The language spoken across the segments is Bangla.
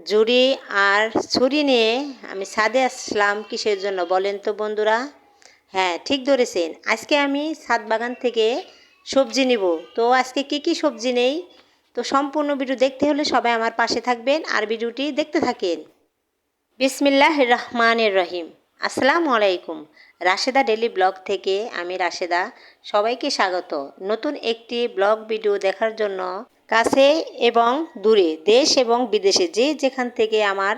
ঝুড়ি আর ছুরি নিয়ে আমি ছাদে আসলাম কিসের জন্য বলেন তো বন্ধুরা? হ্যাঁ, ঠিক ধরেছেন। আজকে আমি ছাদ বাগান থেকে সবজি নিব। তো আজকে কি সবজি নেই, তো সম্পূর্ণ ভিডিও দেখতে হলে সবাই আমার পাশে থাকবেন আর ভিডিওটি দেখতে থাকেন। বিসমিল্লাহির রহমানির রহিম। আসসালামু আলাইকুম। রাশেদা ডেলি ব্লগ থেকে আমি রাশেদা, সবাইকে স্বাগত নতুন একটি ব্লগ ভিডিও দেখার জন্য। কাছে এবং দূরে, দেশ এবং বিদেশে যে যেখান থেকে আমার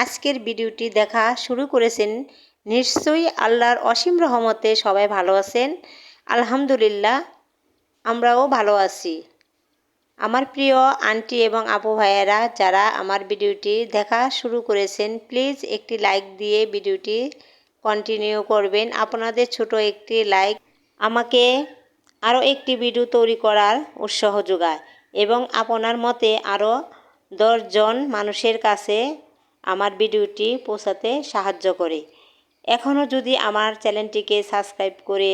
আজকের ভিডিওটি দেখা শুরু করেছেন, নিশ্চয়ই আল্লাহর অসীম রহমতে সবাই ভালো আছেন। আলহামদুলিল্লাহ, আমরাও ভালো আছি। আমার প্রিয় আন্টি এবং আপু ভাইয়েরা যারা আমার ভিডিওটি দেখা শুরু করেছেন, প্লিজ একটি লাইক দিয়ে ভিডিওটি কন্টিনিউ করবেন। আপনাদের ছোট একটি লাইক আমাকে আরও একটি ভিডিও তৈরি করার উৎসাহ যোগায় এবং আপনার মতে আরও 10 জন মানুষের কাছে আমার ভিডিওটি পৌঁছাতে সাহায্য করে। এখনও যদি আমার চ্যানেলটিকে সাবস্ক্রাইব করে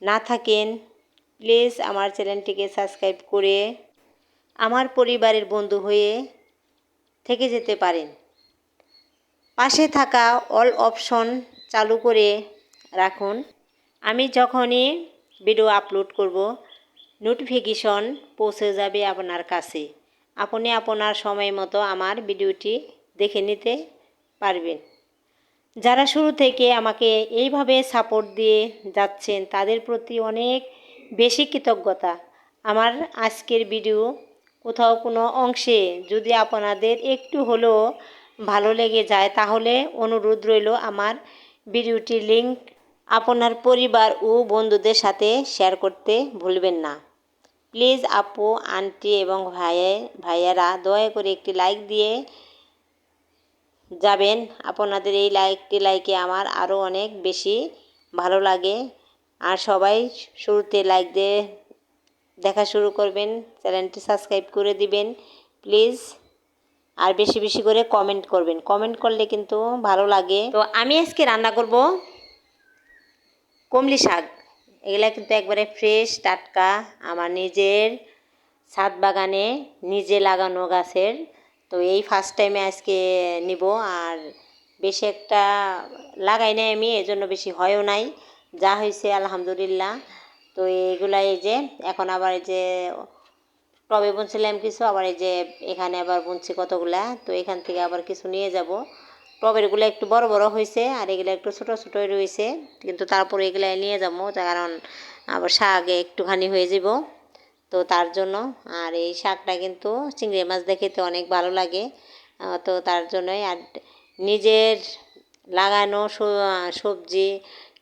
না থাকেন, প্লিজ আমার চ্যানেলটিকে সাবস্ক্রাইব করে আমার পরিবারের বন্ধু হয়ে থেকে যেতে পারেন। পাশে থাকা অল অপশন চালু করে রাখুন। আমি যখনই ভিডিও আপলোড করব, নোটিফিকেশন পৌঁছে যাবে আপনার কাছে। আপনি আপনার সময় মতো আমার ভিডিওটি দেখে নিতে পারবেন। যারা শুরু থেকে আমাকে এইভাবে সাপোর্ট দিয়ে যাচ্ছেন, তাদের প্রতি অনেক বেশি কৃতজ্ঞতা। আমার আজকের ভিডিও কোথাও কোনো অংশে যদি আপনাদের একটু হলেও ভালো লেগে যায়, তাহলে অনুরোধ রইল আমার ভিডিওটির লিংক আপনার পরিবার ও বন্ধুদের সাথে শেয়ার করতে ভুলবেন না। প্লিজ আপু, আন্টি এবং ভাইয়েরা দয়া করে একটি লাইক দিয়ে যাবেন। আপনাদের এই লাইকে আমার আরও অনেক বেশি ভালো লাগে। আর সবাই শুরুতে লাইক দিয়ে দেখা শুরু করবেন, চ্যানেলটি সাবস্ক্রাইব করে দিবেন প্লিজ। আর বেশি বেশি করে কমেন্ট করবেন, কমেন্ট করলে কিন্তু ভালো লাগে। তো আমি আজকে রান্না করব কমলি শাক। এগুলা কিন্তু একবারে ফ্রেশ টাটকা, আমার নিজের ছাদ বাগানে নিজে লাগানো গাছের। তো এই ফার্স্ট টাইমে আজকে নিব। আর বেশি একটা লাগাই নাই আমি, এজন্য বেশি হয়ও নাই, যা হয়েছে আলহামদুলিল্লাহ। তো এইগুলা এই যে এখন আবার এই যে টবে বুনছিলাম কিছু, আবার এই যে এখানে আবার বুনছি কতগুলা। তো এখান থেকে আবার কিছু নিয়ে যাব। টবেরগুলো একটু বড় বড় হয়েছে আর এগুলো একটু ছোটো ছোটোই রয়েছে, কিন্তু তারপরে এগুলো নিয়ে যাবো, কারণ আবার শাকে একটুখানি হয়ে যাব। তো তার জন্য। আর এই শাকটা কিন্তু চিংড়ি মাছ দিয়ে খেতে অনেক ভালো লাগে। তো তার জন্যই। আর নিজের লাগানো সবজি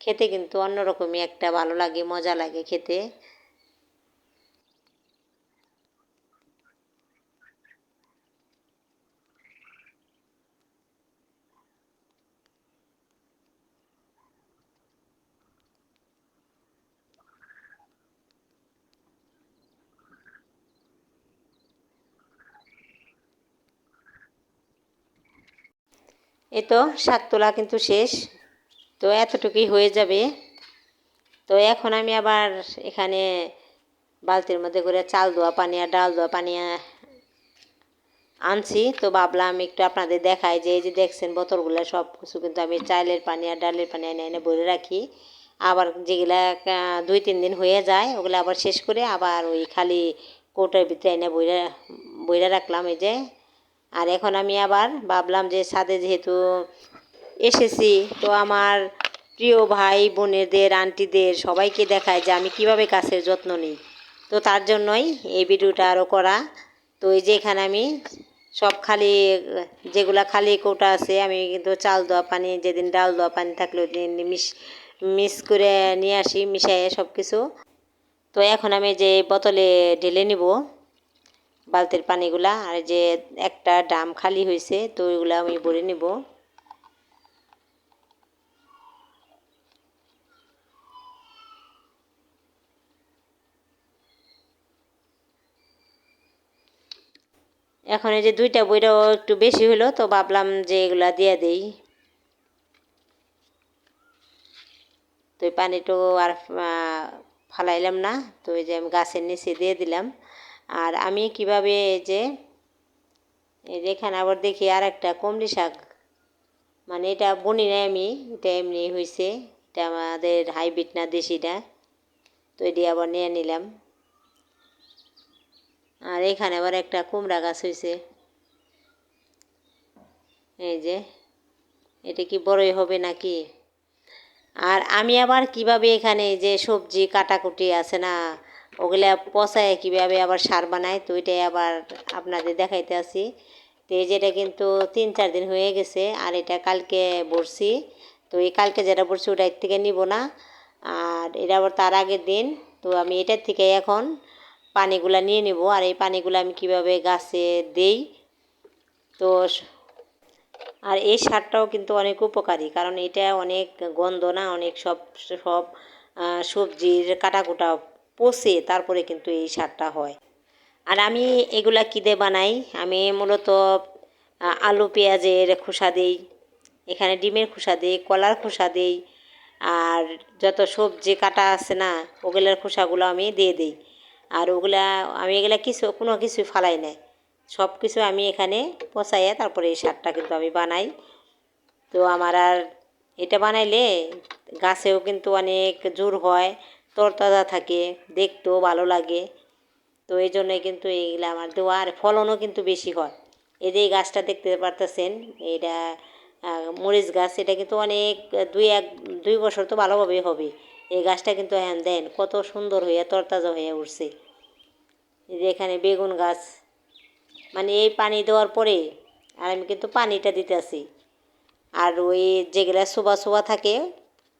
খেতে কিন্তু অন্যরকমই একটা ভালো লাগে, মজা লাগে খেতে। এ তো শাক তোলা কিন্তু শেষ। তো এতটুকুই হয়ে যাবে। তো এখন আমি আবার এখানে বালতির মধ্যে করে চাল ধোয়া পানি আর ডাল ধোয়া পানি আনছি। তো ভাবলাম একটু আপনাদের দেখাই যে এই যে দেখছেন বোতলগুলো সব কিছু কিন্তু আমি চালের পানি আর ডালের পানি এনে এনে ভরে রাখি। আবার যেগুলা 2-3 দিন হয়ে যায়, ওগুলো আবার শেষ করে আবার ওই খালি কৌটার ভিতরে এনে বইরা রাখলাম এই যে। আর এখন আমি আবার ভাবলাম যে ছাদে যেহেতু এসেছি, তো আমার প্রিয় ভাই বোনেদের, আন্টিদের সবাইকে দেখায় যে আমি কিভাবে গাছের যত্ন নিই। তো তার জন্যই এই ভিডিওটা আরও করা। তো এই যে এখানে আমি সব খালি যেগুলা খালি কৌটা আছে, আমি কিন্তু চাল ধোয়া পানি, যেদিন ডাল ধোয়া পানি থাকলে ওই দিন মিক্স করে নিয়ে আসি, মিশাইয়ে সব কিছু। তো এখন আমি যে বোতলে ঢেলে নিব বালতির পানিগুলা। আর যে একটা ড্রাম খালি হয়েছে, তো ওইগুলো আমি ভরে নিব। এখন এই যে 2টা বইটাও একটু বেশি হলো, তো ভাবলাম যে এগুলা দিয়ে দেই। তো এই পানিটা আর ফালাইলাম না। তো এই যে আমি গাছের নিচে দিয়ে দিলাম। আর আমি কিভাবে এই যে এই যে এখানে আবার দেখি আর একটা কমলি শাক, মানে এটা বনি নাই আমি, এটা এমনি হয়েছে, এটা আমাদের হাইব্রিড না দেশিটা, তো এটি আবার নিয়ে নিলাম। আর এখানে আবার একটা কুমড়া গাছ হয়েছে, এই যে এটা কি বড়ই হবে নাকি। আর আমি আবার কিভাবে এখানে যে সবজি কাটাকুটি আছে না, ওগুলা পচায় কীভাবে আবার সার বানায়, তো এটাই আবার আপনাদের দেখাইতে আসি। তো এই যেটা কিন্তু 3-4 দিন হয়ে গেছে, আর এটা কালকে বসছি। তো এই কালকে যেটা বসছি ওটা থেকে নিব না, আর এটা আবার তার আগের দিন। তো আমি এটার থেকে এখন পানিগুলা নিয়ে নিব, আর এই পানিগুলো আমি কিভাবে গাছে দেই। তো আর এই সারটাও কিন্তু অনেক উপকারী, কারণ এটা অনেক গন্ধ না, অনেক সব সব সবজির কাটাকুটা পচে তারপরে কিন্তু এই সারটা হয়। আর আমি এগুলা কী দিয়ে বানাই, আমি মূলত আলু পেঁয়াজের খোসা দিই, এখানে ডিমের খোসা দিই, কলার খোসা দিই, আর যত সবজি কাটা আছে না ওগুলার খোসাগুলো আমি দিয়ে দিই। আর ওগুলা আমি এগুলা কোনো কিছুই ফালাই না, সব কিছু আমি এখানে পচাইয়া তারপরে এই সারটা কিন্তু আমি বানাই। তো আমার আর এটা বানাইলে গাছেও কিন্তু অনেক জোর হয়, তরতাজা থাকে, দেখতেও ভালো লাগে। তো এই জন্যই কিন্তু এইগুলো আমার দেওয়া, আর ফলনও কিন্তু বেশি হয়। এই যে এই গাছটা দেখতে পারতেছেন, এটা মরিচ গাছ, এটা কিন্তু অনেক 2 বছর তো ভালোভাবেই হবে। এই গাছটা কিন্তু হ্যাঁ দেন কত সুন্দর হয়ে তরতাজা হয়ে উঠছে। এই যে এখানে বেগুন গাছ, মানে এই পানি দেওয়ার পরে আর আমি কিন্তু পানিটা দিতে আসি। আর ওই যেগুলো ছোবা ছোবা থাকে,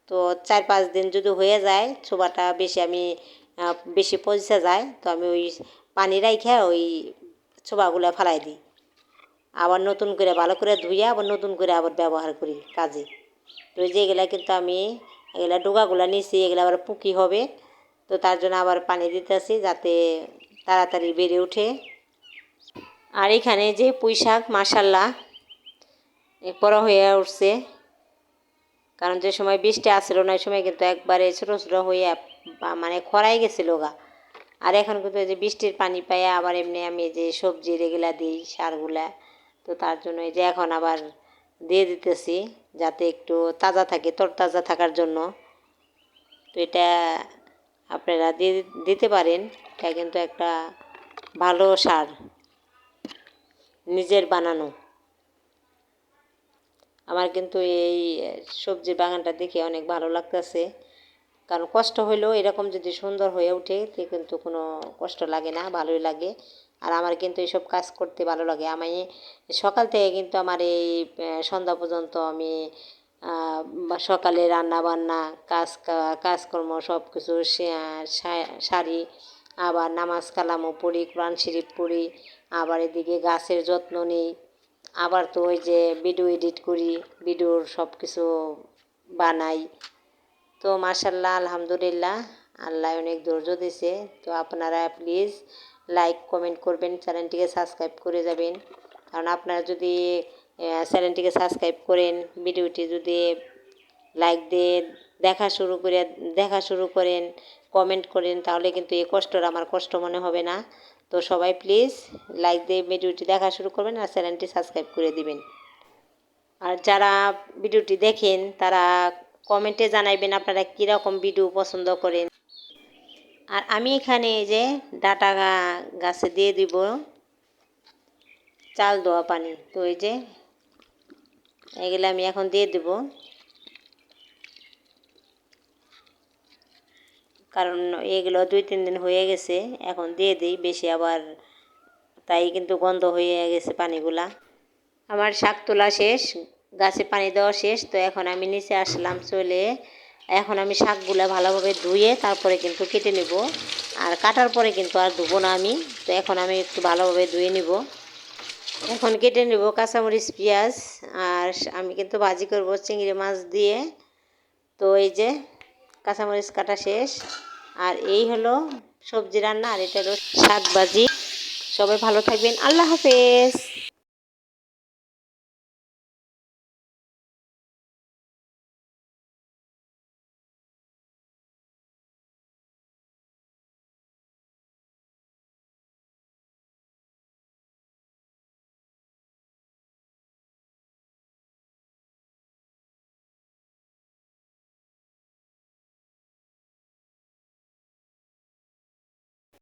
তো 4-5 দিন যদি হয়ে যায় ছোবাটা বেশি, আমি বেশি পচে যায়, তো আমি ওই পানি রাইখা ওই ছোবাগুলো ফেলাই দিই, আবার নতুন করে ভালো করে ধুয়ে আবার নতুন করে আবার ব্যবহার করি কাজে। তো যেগুলা কিন্তু আমি এগুলা ডোগাগুলো নিছি, এগুলো আবার পুকি হবে, তো তার জন্য আবার পানি দিতে আসি যাতে তাড়াতাড়ি বেড়ে ওঠে। আর এখানে যে পুঁই শাক মাশাল্লাহ বড় হয়ে উঠছে, কারণ যে সময় বৃষ্টি আসছিল না ওই সময় কিন্তু একবারে ছোটো ছোটো হয়ে মানে খরাই গেছিলো গা। আর এখন কিন্তু এই যে বৃষ্টির পানি পাইয়া আবার এমনি আমি যে সবজি এগুলা দিই সারগুলা, তো তার জন্য এই যে এখন আবার দিয়ে দিতেছি যাতে একটু তাজা থাকে, তরতাজা থাকার জন্য। তো এটা আপনারা দিতে পারেন, এটা কিন্তু একটা ভালো সার, নিজের বানানো। আমার কিন্তু এই সবজি বাগানটা দেখে অনেক ভালো লাগতেছে, কারণ কষ্ট হইলেও এরকম যদি সুন্দর হয়ে ওঠে তো কিন্তু কোনো কষ্ট লাগে না, ভালোই লাগে। আর আমার কিন্তু এইসব কাজ করতে ভালো লাগে। আমি সকাল থেকে কিন্তু আমার এই সন্ধ্যা পর্যন্ত আমি সকালে রান্না বান্না কাজকর্ম সব কিছু সারি, আবার নামাজ কালামও পড়ি, কোরআন শরীফ পড়ি, আবার এদিকে গাছের যত্ন নিই, আবার তো ওই যে ভিডিও এডিট করি, ভিডিওর সব কিছু বানাই। তো মাশাল্লাহ আলহামদুলিল্লাহ, আল্লাহ অনেক ধৈর্য দিয়েছে। তো আপনারা প্লিজ লাইক কমেন্ট করবেন, চ্যানেলটিকে সাবস্ক্রাইব করে যাবেন, কারণ আপনারা যদি চ্যানেলটিকে সাবস্ক্রাইব করেন, ভিডিওটি যদি লাইক দিয়ে দেখা শুরু করেন, কমেন্ট করেন, তাহলে কিন্তু এই কষ্টটা আমার কষ্ট মনে হবে না। তো সবাই প্লিজ লাইক দিয়ে ভিডিওটি দেখা শুরু করবেন আর চ্যানেলটি সাবস্ক্রাইব করে দিবেন। আর যারা ভিডিওটি দেখেন তারা কমেন্টে জানাইবেন আপনারা কীরকম ভিডিও পছন্দ করেন। আর আমি এখানে এই যে ডাটা গাছে দিয়ে দিব চাল দেওয়া পানি, তো এই যে এগুলো আমি এখন দিয়ে দেব, কারণ এগুলো 2-3 দিন হয়ে গেছে, এখন দিয়ে দিই বেশি আবার, তাই কিন্তু গন্ধ হয়ে গেছে পানিগুলা। আমার শাক তোলা শেষ, গাছে পানি দেওয়া শেষ, তো এখন আমি নিচে আসলাম চলে। এখন আমি শাকগুলো ভালোভাবে ধুয়ে তারপরে কিন্তু কেটে নেব, আর কাটার পরে কিন্তু আর ধুবো না আমি। তো এখন আমি একটু ভালোভাবে ধুয়ে নিব, এখন কেটে নেব কাঁচামরিচ পেঁয়াজ, আর আমি কিন্তু ভাজি করব চিংড়ি মাছ দিয়ে। তো এই যে কাঁচামরিচ কাটা শেষ, আর এই হলো সবজি রান্না, আর এটা হলো শাক ভাজি। সবাই ভালো থাকবেন, আল্লাহ হাফেজ।